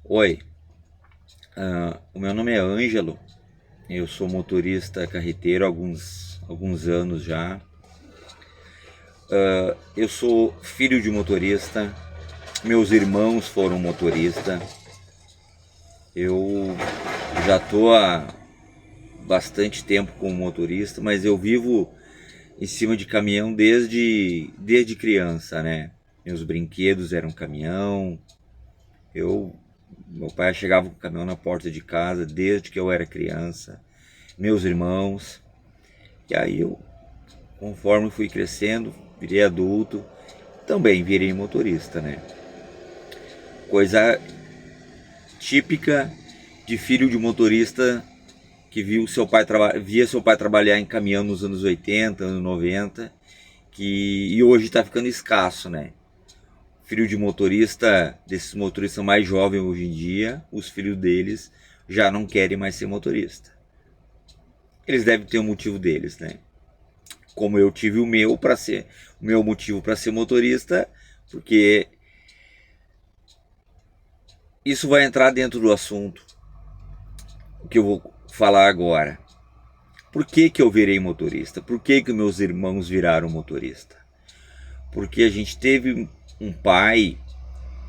Oi, o meu nome é Ângelo, eu sou motorista carreteiro há alguns anos já. Eu sou filho de motorista, meus irmãos foram motorista. Eu já tô há bastante tempo como motorista, mas eu vivo em cima de caminhão desde criança, né? Meus brinquedos eram caminhão. Eu, meu pai chegava com o caminhão na porta de casa desde que eu era criança. Meus irmãos. E aí eu, conforme fui crescendo, virei adulto, também virei motorista, né? Coisa típica de filho de motorista que via seu pai trabalhar em caminhão nos anos 80, anos 90, e hoje está ficando escasso, né? Filho de motorista, desses motoristas mais jovens hoje em dia, os filhos deles já não querem mais ser motorista. Eles devem ter um motivo deles, né? Como eu tive o meu motivo para ser motorista, porque isso vai entrar dentro do assunto que eu vou falar agora. Por que eu virei motorista? Por que meus irmãos viraram motorista? Porque a gente teve um pai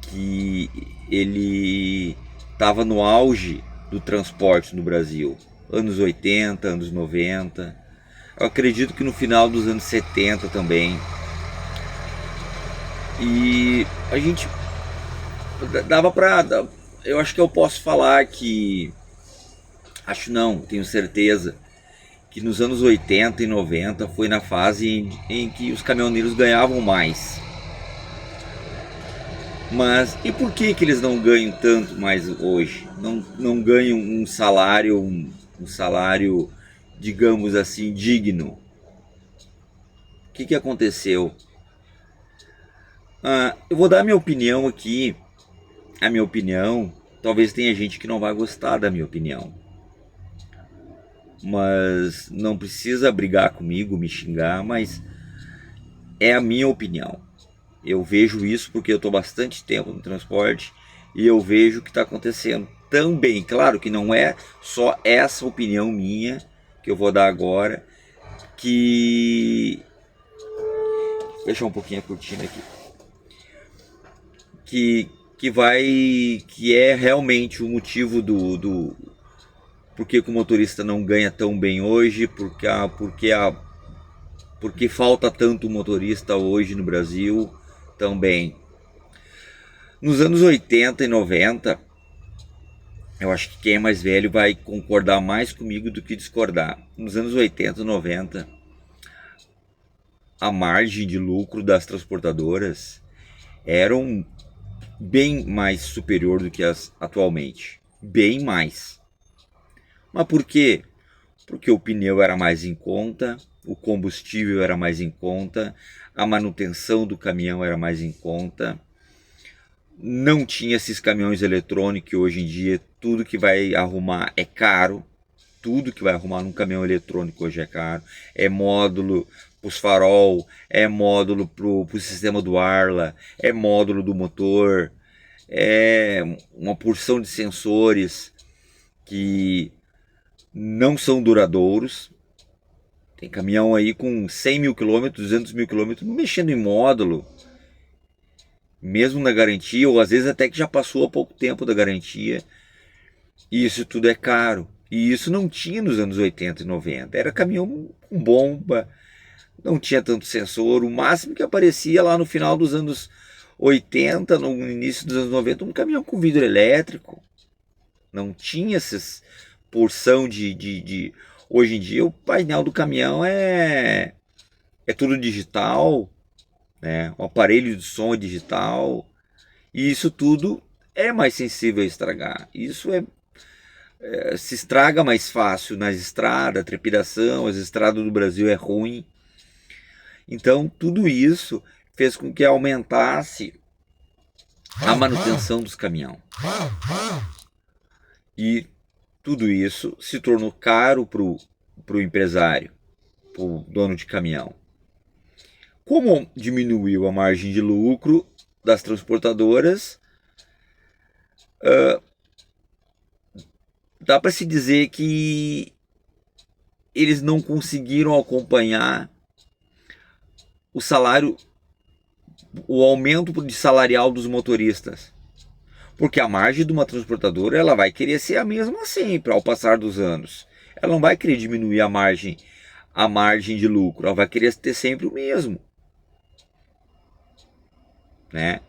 que ele estava no auge do transporte no Brasil, anos 80, anos 90. Eu acredito que no final dos anos 70 também. E a gente dava pra. Eu acho que eu posso falar que. Acho não, tenho certeza. Que nos anos 80 e 90 foi na fase em que os caminhoneiros ganhavam mais. Mas e por que eles não ganham tanto mais hoje? Não ganham um salário, digamos assim, digno? O que aconteceu? Eu vou dar a minha opinião aqui. A minha opinião, talvez tenha gente que não vai gostar da minha opinião. Mas não precisa brigar comigo, me xingar, mas é a minha opinião. Eu vejo isso porque eu estou bastante tempo no transporte e eu vejo o que está acontecendo também. Claro que não é só essa opinião minha que eu vou dar agora, que... Vou fechar um pouquinho a cortina aqui. Que é realmente o motivo do por que o motorista não ganha tão bem hoje, porque falta tanto motorista hoje no Brasil também. Nos anos 80 e 90, eu acho que quem é mais velho vai concordar mais comigo do que discordar. Nos anos 80 e 90, a margem de lucro das transportadoras era bem mais superior do que as atualmente. Bem mais. Mas por quê? Porque o pneu era mais em conta, o combustível era mais em conta, a manutenção do caminhão era mais em conta. Não tinha esses caminhões eletrônicos que hoje em dia tudo que vai arrumar é caro. Tudo que vai arrumar num caminhão eletrônico hoje é caro. É módulo para os farol, é módulo para o sistema do Arla, é módulo do motor, é uma porção de sensores que não são duradouros. Tem caminhão aí com 100 mil quilômetros, 200 mil quilômetros, mexendo em módulo, mesmo na garantia, ou às vezes até que já passou há pouco tempo da garantia. E isso tudo é caro. E isso não tinha nos anos 80 e 90. Era caminhão com bomba, não tinha tanto sensor. O máximo que aparecia lá no final dos anos 80, no início dos anos 90, um caminhão com vidro elétrico. Não tinha essas porção de... Hoje em dia o painel do caminhão é tudo digital, né? O aparelho de som é digital. E isso tudo é mais sensível a estragar. Isso se estraga mais fácil nas estradas, trepidação, as estradas do Brasil é ruim. Então tudo isso fez com que aumentasse a manutenção dos caminhões. E tudo isso se tornou caro para o empresário, para o dono de caminhão. Como diminuiu a margem de lucro das transportadoras, dá para se dizer que eles não conseguiram acompanhar o salário, o aumento de salarial dos motoristas. Porque a margem de uma transportadora ela vai querer ser a mesma sempre ao passar dos anos. Ela não vai querer diminuir a margem de lucro, ela vai querer ter sempre o mesmo, né?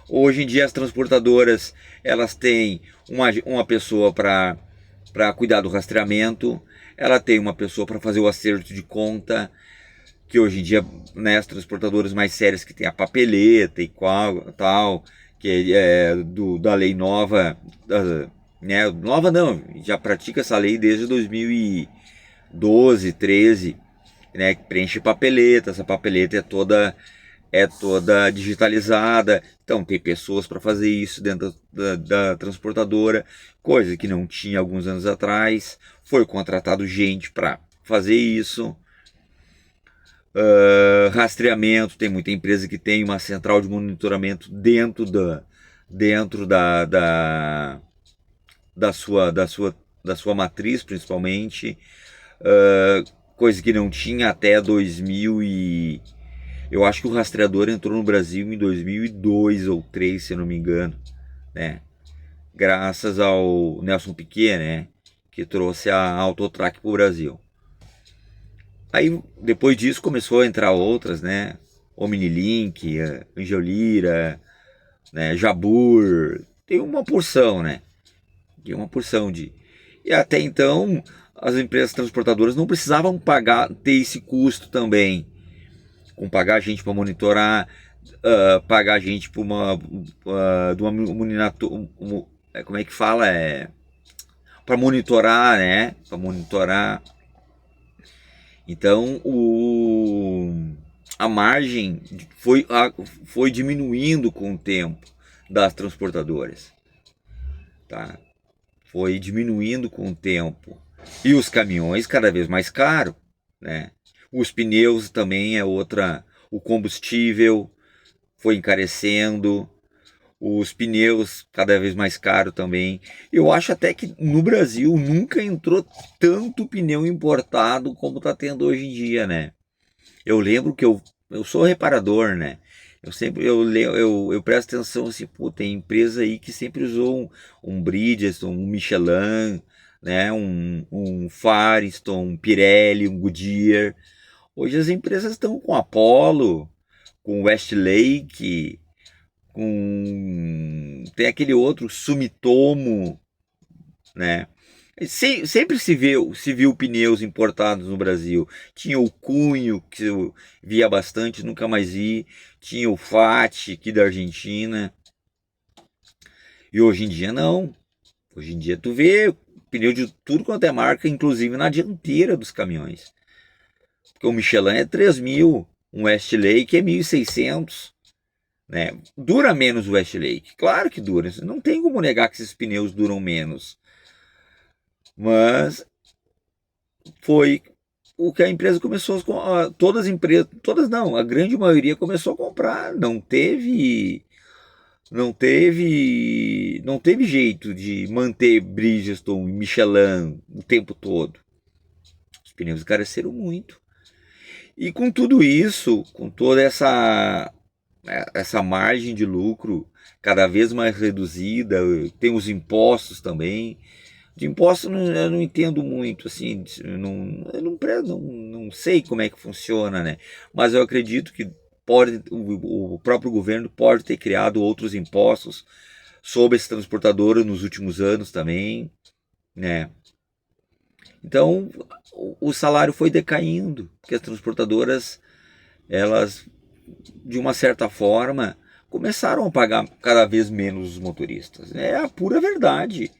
Hoje em dia as transportadoras elas têm uma pessoa para cuidar do rastreamento, ela tem uma pessoa para fazer o acerto de conta, que hoje em dia, né, as transportadoras mais sérias que tem a papeleta e tal, que da lei nova, né, nova não, já pratica essa lei desde 2012, 13, né, que preenche papeleta, essa papeleta é toda digitalizada, então tem pessoas para fazer isso dentro da transportadora, coisa que não tinha alguns anos atrás, foi contratado gente para fazer isso. Rastreamento, tem muita empresa que tem uma central de monitoramento dentro da sua matriz, principalmente, coisa que não tinha até 2000 e eu acho que o rastreador entrou no Brasil em 2002 ou 2003, se eu não me engano, né? Graças ao Nelson Piquet, né? Que trouxe a Autotrack para o Brasil. Aí, depois disso, começou a entrar outras, né? Omnilink, Angiolira, né? Jabur. Tem uma porção, né? Tem uma porção de... E até então, as empresas transportadoras não precisavam ter esse custo também. Com pagar gente para monitorar, pagar gente para de uma como é que fala? Para monitorar, né? Para monitorar. Então a margem foi diminuindo com o tempo das transportadoras, tá? Foi diminuindo com o tempo. E os caminhões cada vez mais caro, né? Os pneus também é outra. O combustível foi encarecendo. Os pneus cada vez mais caro também. Eu acho até que no Brasil nunca entrou tanto pneu importado como está tendo hoje em dia, né? Eu lembro que eu sou reparador, né? Eu presto atenção assim, pô, tem empresa aí que sempre usou um Bridgestone, um Michelin, né? Um Firestone, um Pirelli, um Goodyear. Hoje as empresas estão com Apollo, com Westlake, tem aquele outro Sumitomo, né? Sempre se viu pneus importados no Brasil. Tinha o Cunho, que eu via bastante, nunca mais vi. Tinha o Fat, aqui da Argentina. E hoje em dia não. Hoje em dia tu vê pneu de tudo quanto é marca, inclusive na dianteira dos caminhões. Porque o Michelin é 3.000, um Westlake é 1.600. Né? Dura menos o Westlake. Claro que dura. Não tem como negar que esses pneus duram menos. Mas foi o que a empresa começou todas as empresas, todas não, a grande maioria começou a comprar, não teve jeito de manter Bridgestone e Michelin o tempo todo. Os pneus encareceram muito. E com tudo isso, com toda essa margem de lucro cada vez mais reduzida, tem os impostos também. De impostos eu não entendo muito, assim, eu não sei como é que funciona, né? Mas eu acredito que o próprio governo pode ter criado outros impostos sobre esse transportador nos últimos anos também, né? Então o salário foi decaindo, porque as transportadoras, elas, de uma certa forma, começaram a pagar cada vez menos os motoristas. É a pura verdade.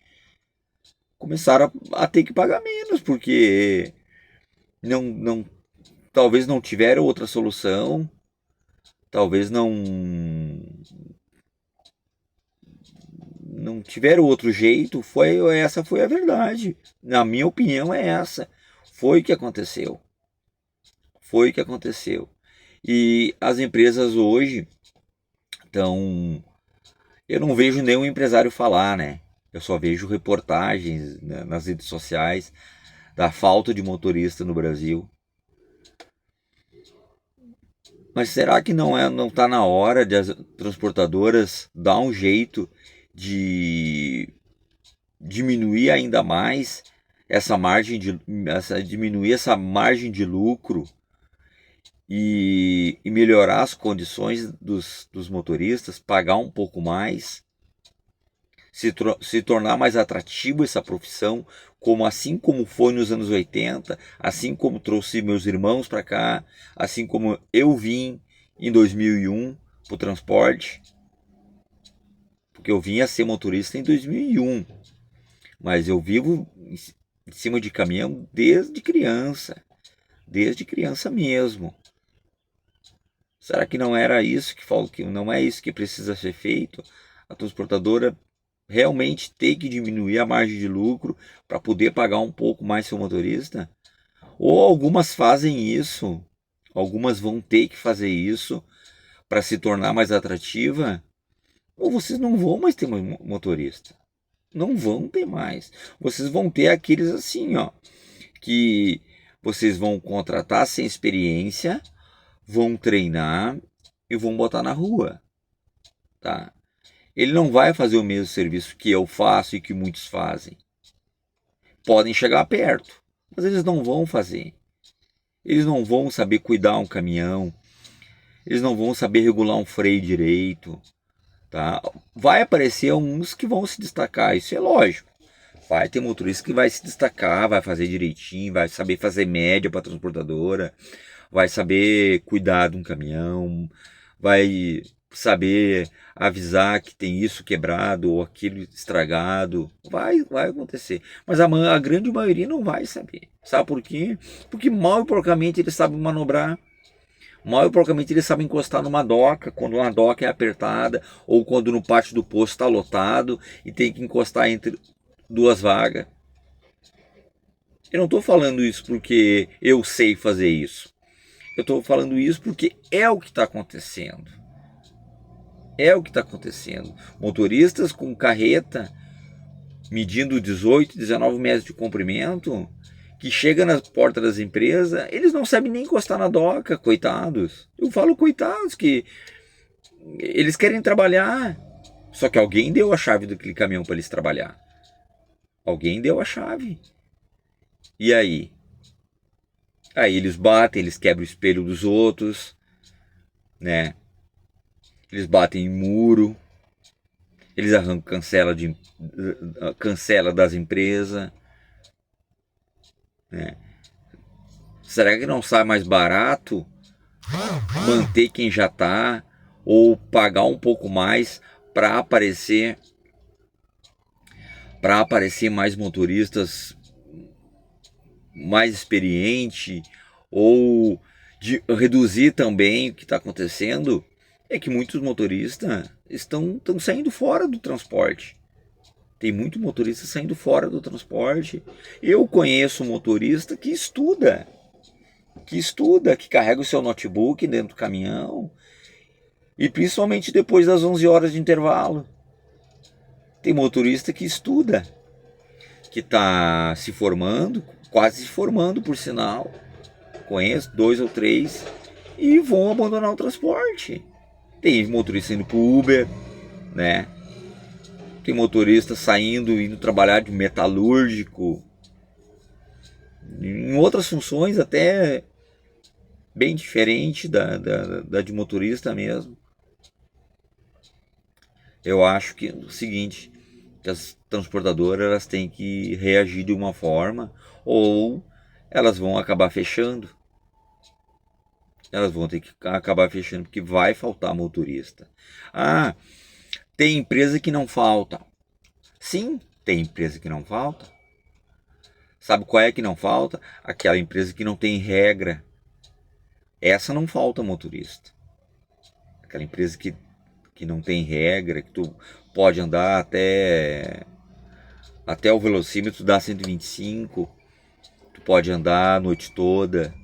Começaram a ter que pagar menos, porque não, talvez não tiveram outra solução, talvez não tiveram outro jeito. Essa foi a verdade. Na minha opinião é essa. Foi o que aconteceu. Foi o que aconteceu. E as empresas hoje estão... Eu não vejo nenhum empresário falar, né? Eu só vejo reportagens, né, nas redes sociais da falta de motorista no Brasil. Mas será que não está na hora de as transportadoras dar um jeito de diminuir ainda mais diminuir essa margem de lucro e melhorar as condições dos motoristas, pagar um pouco mais, se tornar mais atrativo essa profissão, assim como foi nos anos 80, assim como trouxe meus irmãos para cá, assim como eu vim em 2001 para o transporte, porque eu vim a ser motorista em 2001, mas eu vivo em cima de caminhão desde criança mesmo. Será que não era isso que não é isso que precisa ser feito? A transportadora realmente tem que diminuir a margem de lucro para poder pagar um pouco mais seu motorista? Ou algumas fazem isso, algumas vão ter que fazer isso para se tornar mais atrativa, ou vocês não vão mais ter motorista. Não vão ter mais. Vocês vão ter aqueles assim, ó, que vocês vão contratar sem experiência, vão treinar e vão botar na rua, tá? Ele não vai fazer o mesmo serviço que eu faço e que muitos fazem. Podem chegar perto, mas eles não vão fazer. Eles não vão saber cuidar um caminhão, eles não vão saber regular um freio direito, tá? Vai aparecer uns que vão se destacar, isso é lógico. Vai ter motorista que vai se destacar, vai fazer direitinho, vai saber fazer média para a transportadora, vai saber cuidar de um caminhão, vai saber avisar que tem isso quebrado ou aquilo estragado. Vai acontecer. Mas a grande maioria não vai saber. Sabe por quê? Porque mal e porcamente eles sabem manobrar. Mal e porcamente eles sabem encostar numa doca, quando uma doca é apertada, ou quando no pátio do posto está lotado e tem que encostar entre duas vagas. Eu não estou falando isso porque eu sei fazer isso. Eu estou falando isso porque é o que está acontecendo. É o que está acontecendo. Motoristas com carreta medindo 18, 19 metros de comprimento, que chega nas portas das empresas, eles não sabem nem encostar na doca, coitados. Eu falo coitados, que eles querem trabalhar, só que alguém deu a chave daquele caminhão para eles trabalhar. Alguém deu a chave. E aí? Aí eles batem, eles quebram o espelho dos outros, né? Eles batem em muro, eles arrancam cancela das empresas, né? Será que não sai mais barato manter quem já está ou pagar um pouco mais para aparecer mais motoristas mais experientes, ou de reduzir também o que está acontecendo? É que muitos motoristas estão saindo fora do transporte. Tem muito motorista saindo fora do transporte. Eu conheço um motorista que estuda, que carrega o seu notebook dentro do caminhão, e principalmente depois das 11 horas de intervalo. Tem motorista que estuda, que está se formando, quase se formando por sinal. Conheço 2 ou 3 e vão abandonar o transporte. Tem motorista indo para o Uber, né? Tem motorista indo trabalhar de metalúrgico, em outras funções até bem diferente da de motorista mesmo. Eu acho que é o seguinte, que as transportadoras elas têm que reagir de uma forma, ou elas vão acabar fechando. Elas vão ter que acabar fechando, porque vai faltar motorista. Ah, tem empresa que não falta. Sim, tem empresa que não falta. Sabe qual é que não falta? Aquela empresa que não tem regra. Essa não falta motorista. Aquela empresa que não tem regra, que tu pode andar até o velocímetro dá 125, tu pode andar a noite toda,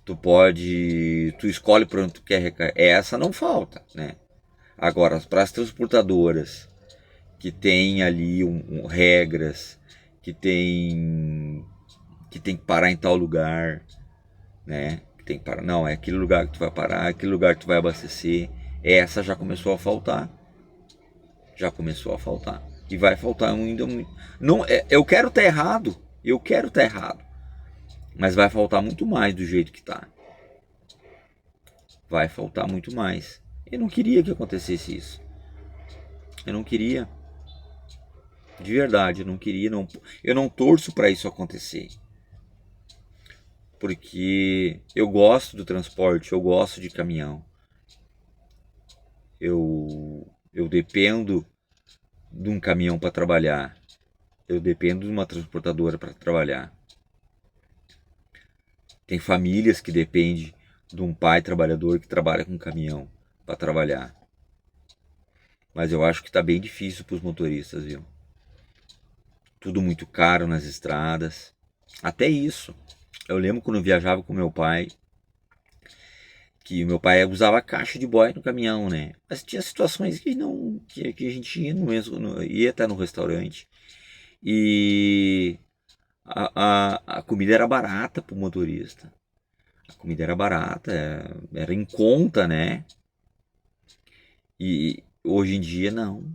tu escolhe para onde tu quer recarregar. Essa não falta, né? Agora, para as transportadoras que tem ali regras, que tem que parar em tal lugar, né? Que tem que parar. Não, é aquele lugar que tu vai parar, aquele lugar que tu vai abastecer. Essa já começou a faltar. Já começou a faltar. E vai faltar ainda muito. Não, eu quero estar errado. Eu quero estar errado. Mas vai faltar muito mais do jeito que tá. Vai faltar muito mais. Eu não queria que acontecesse isso. Eu não queria. De verdade, eu não queria. Não, eu não torço para isso acontecer. Porque eu gosto do transporte, eu gosto de caminhão. Eu dependo de um caminhão para trabalhar. Eu dependo de uma transportadora para trabalhar. Tem famílias que dependem de um pai trabalhador que trabalha com caminhão para trabalhar. Mas eu acho que está bem difícil para os motoristas, viu? Tudo muito caro nas estradas. Até isso. Eu lembro quando eu viajava com meu pai, que o meu pai usava caixa de boia no caminhão, né? Mas tinha situações que não, que a gente ia no mesmo, ia até no restaurante e a comida era barata pro motorista. A comida era barata, era em conta, né? E hoje em dia não.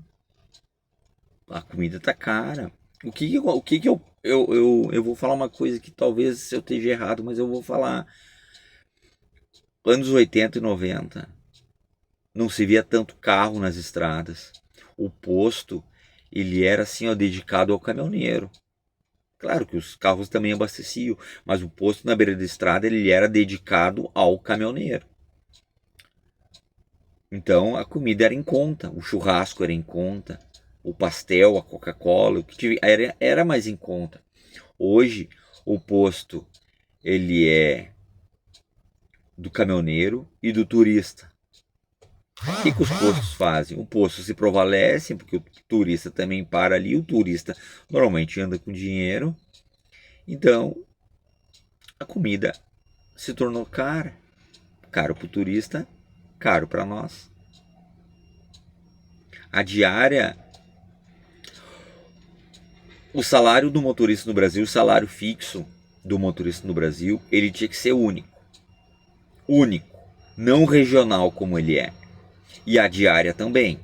A comida tá cara. O que que eu vou falar uma coisa que talvez eu esteja errado, mas eu vou falar. Anos 80 e 90, não se via tanto carro nas estradas. O posto, ele era assim, ó, dedicado ao caminhoneiro. Claro que os carros também abasteciam, mas o posto na beira da estrada, ele era dedicado ao caminhoneiro. Então a comida era em conta, o churrasco era em conta, o pastel, a Coca-Cola, o que era mais em conta. Hoje, o posto, ele é do caminhoneiro e do turista. O que os postos fazem? O posto se prevalece, porque o turista também para ali, o turista normalmente anda com dinheiro, então a comida se tornou cara. Caro para o turista, caro para nós. A diária, o salário do motorista no Brasil, o salário fixo do motorista no Brasil, ele tinha que ser único. Único, não regional como ele é. E a diária também.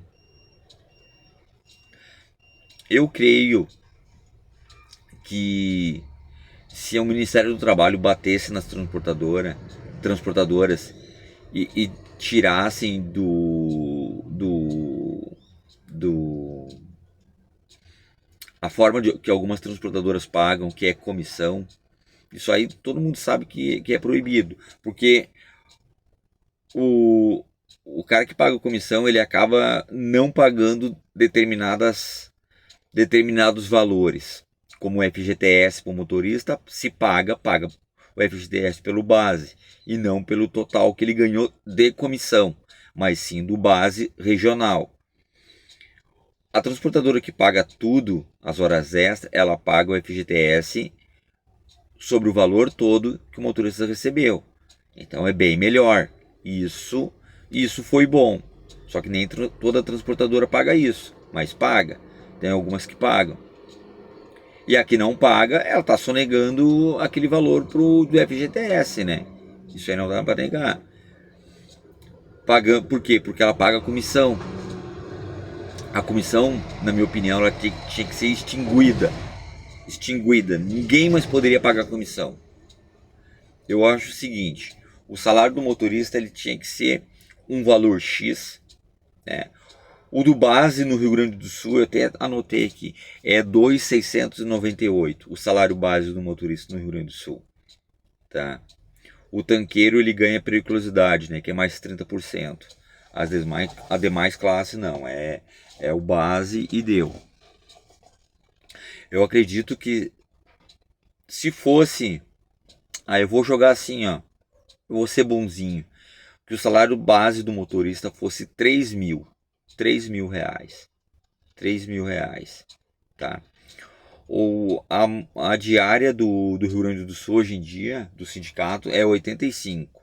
Eu creio que se o Ministério do Trabalho batesse nas transportadoras e tirassem do a forma que algumas transportadoras pagam, que é comissão, isso aí todo mundo sabe que é proibido, porque o, o cara que paga comissão, ele acaba não pagando determinados valores, como o FGTS para o motorista, se paga o FGTS pelo base e não pelo total que ele ganhou de comissão, mas sim do base regional. A transportadora que paga tudo, as horas extras, ela paga o FGTS sobre o valor todo que o motorista recebeu. Então é bem melhor. Isso foi bom. Só que nem toda transportadora paga isso, mas paga. Tem algumas que pagam. E a que não paga, ela está sonegando aquele valor do FGTS, né? Isso aí não dá para negar. Pagando, por quê? Porque ela paga a comissão. A comissão, na minha opinião, ela tinha que ser extinguida. Extinguida. Ninguém mais poderia pagar comissão. Eu acho o seguinte: o salário do motorista ele tinha que ser um valor X, né? O do base no Rio Grande do Sul, eu até anotei aqui, é 2.698, o salário base do motorista no Rio Grande do Sul. Tá? O tanqueiro ele ganha periculosidade, né, que é mais 30%. A demais classe não, é o base e deu. Eu acredito que se fosse, eu vou jogar assim, ó, eu vou ser bonzinho, que o salário base do motorista fosse 3.000 reais. 3.000 reais, tá? Ou a diária do Rio Grande do Sul hoje em dia, do sindicato, é 85.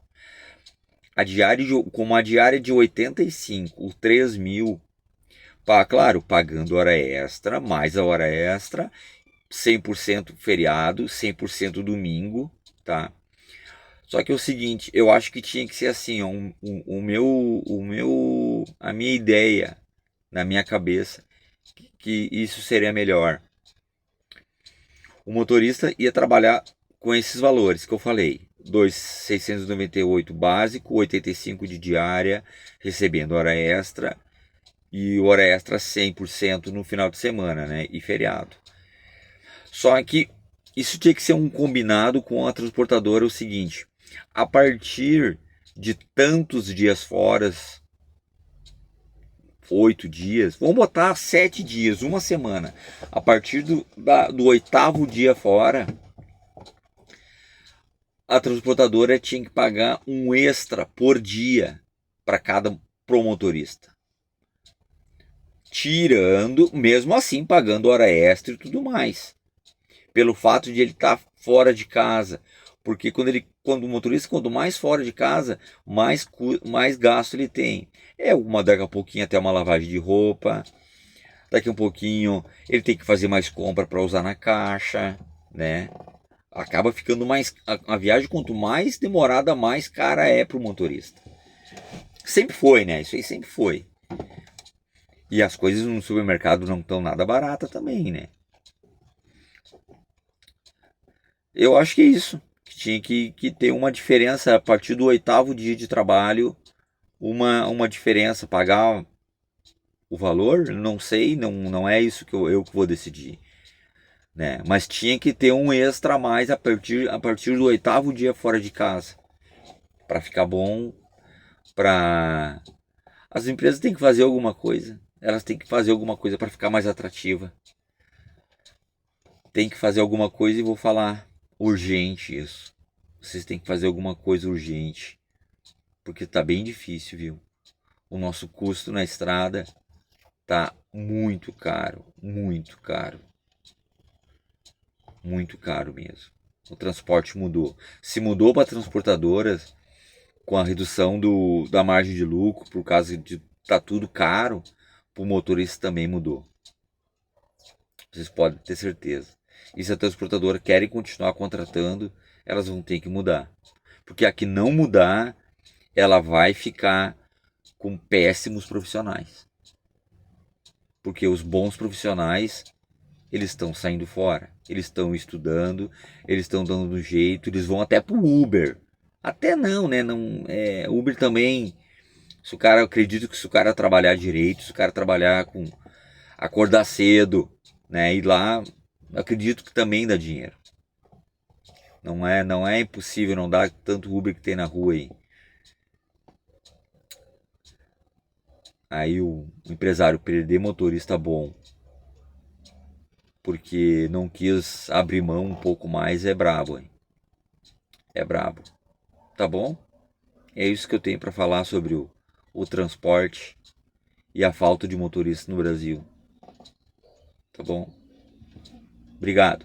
Como a diária de 85, o 3.000, Claro, pagando hora extra, mais a hora extra, 100% feriado, 100% domingo, tá? Só que é o seguinte, eu acho que tinha que ser assim, ó, a minha ideia na minha cabeça, que isso seria melhor. O motorista ia trabalhar com esses valores que eu falei. 2.698 básico, 85 de diária, recebendo hora extra e hora extra 100% no final de semana, né? E feriado. Só que isso tinha que ser um combinado com a transportadora o seguinte: a partir de tantos dias fora, 8 dias, vamos botar 7 dias, uma semana. A partir do 8º dia fora, a transportadora tinha que pagar um extra por dia para cada promotorista. Tirando, mesmo assim, pagando hora extra e tudo mais. Pelo fato de ele estar fora de casa. Porque quando o motorista, quanto mais fora de casa, mais gasto ele tem. Daqui a pouquinho até uma lavagem de roupa. Daqui a um pouquinho ele tem que fazer mais compra para usar na caixa, né? Acaba ficando mais. A viagem, quanto mais demorada, mais cara é para o motorista. Sempre foi, né? Isso aí sempre foi. E as coisas no supermercado não estão nada barata também, né? Eu acho que é isso. Que tinha que ter uma diferença a partir do 8º dia de trabalho. Uma diferença. Pagar o valor, não sei, não é isso que eu que vou decidir. Né? Mas tinha que ter um extra a mais a partir do 8º dia fora de casa. Para ficar bom. As empresas têm que fazer alguma coisa. Elas têm que fazer alguma coisa para ficar mais atrativa. Tem que fazer alguma coisa e vou falar urgente isso. Vocês têm que fazer alguma coisa urgente. Porque tá bem difícil, viu? O nosso custo na estrada tá muito caro. Muito caro. Muito caro mesmo. O transporte mudou. Se mudou para transportadoras com a redução da margem de lucro por causa de tá tudo caro, para o motorista também mudou. Vocês podem ter certeza. E se a transportadora querem continuar contratando, elas vão ter que mudar. Porque a que não mudar, ela vai ficar com péssimos profissionais. Porque os bons profissionais, eles estão saindo fora. Eles estão estudando, eles estão dando um jeito, eles vão até pro Uber. Até não, né? Não, Uber também, se o cara, eu acredito que se o cara trabalhar direito, se o cara trabalhar com acordar cedo, né? Ir lá, acredito que também dá dinheiro. Não é impossível não dar tanto Uber que tem na rua aí. Aí o empresário perder motorista bom porque não quis abrir mão um pouco mais é brabo, hein? É brabo. Tá bom? É isso que eu tenho para falar sobre o transporte e a falta de motorista no Brasil. Tá bom? Obrigado.